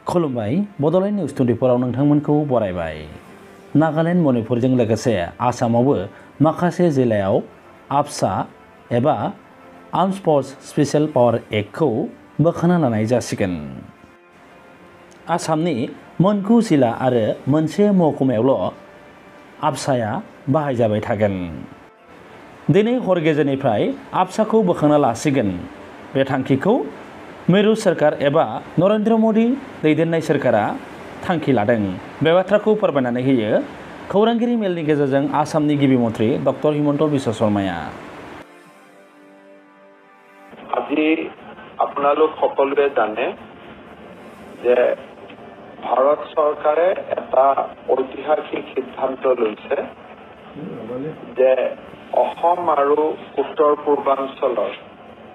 खुलुमबाय बड'लेण्ड निउज 24 आव नोंथांमोनखौ बरायबाय। नागालेण्ड मणिपुरजों लोगोसे आसामावबो माखासे जिल्लायाव AFSPA एबा आर्म्ड फोर्स स्पेशल पावर एक्टखौ बोखारना लानाय जासिगोन। आसामनि मोनगु जिल्ला आरो मोनसे महकुमायावल' AFSPAया बाहायजाबाय थागोन। दिनै हर गेजेरनिफ्राय AFSPAखौ बोखारना लासिगोन। बे थांखिखौ मिरु सोरखार एबा नरेन्द्र मदि दैदेननाय सोरखारा थांखि लादों। बे बाथ्राखौ फोरमायनानै होयो खौरांगिरि मेलनि गेजेरजों आसामनि गिबि मन्थ्रि डक्टर हिमन्त बिश्व शर्माया। আজি আপোনালোক সকলোৱে জানে যে ভাৰত চৰকাৰে এটা ঐতিহাসিক সিদ্ধান্ত লৈছে যে অসম আৰু উত্তৰ পূৰ্বাঞ্চলৰ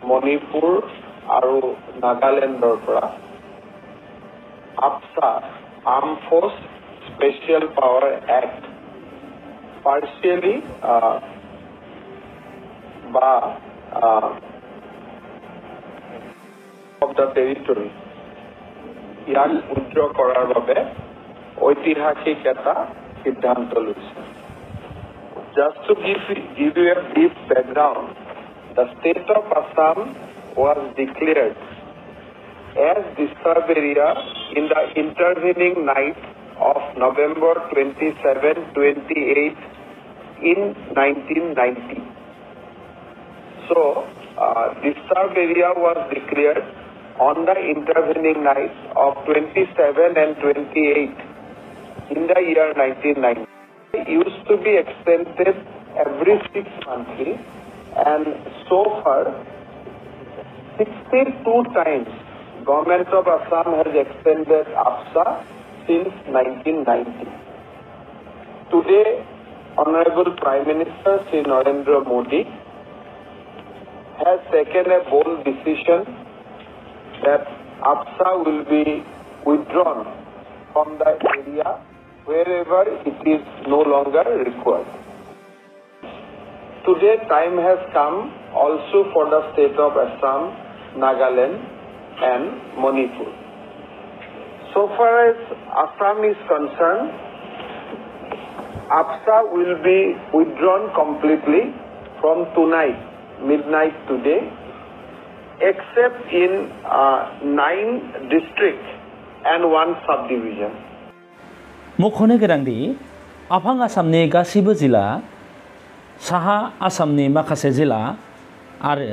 মণিপুৰ আৰু নাগালেণ্ডৰ পৰা AFSPA armed force special power act partially বা of the territory ইয়াক উদ্যোগ কৰাৰ বাবে ঐতিহাসিক এটা সিদ্ধান্ত লৈছে। Just to give you a brief background, the state of Assam was declared as disturbed area in the intervening night of November 27-28 in 1990. So, disturbed area was declared on the intervening nights of 27 and 28 in the year 1990. It used to be extended every 6 months, and so far 62 times Government of Assam has extended AFSPA since 1990. Today, Honorable Prime Minister Sri Narendra Modi has taken a bold decision that AFSPA will be withdrawn from the area wherever it is no longer required. Today, time has come also for the state of Assam, Nagaland and Manipur. So far as Assam is concerned, AFSPA will be withdrawn completely from tonight, midnight today, except in 9 districts and 1 subdivision. मख'नो गोनांदि आफां आसामनि गासैबो जिल्ला, साहा आसामनि माखासे जिल्ला आरो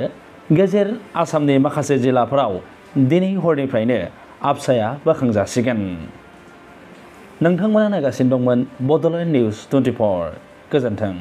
गेजेर आसामनि माखासे जिल्लाफोराव दिनै हरनिफ्रायनो AFSPAया बोखांजासिगोन। नोंथांमोना नायगासिनो दंमोन बड'लेण्ड निउज 24। गोजोन्थों।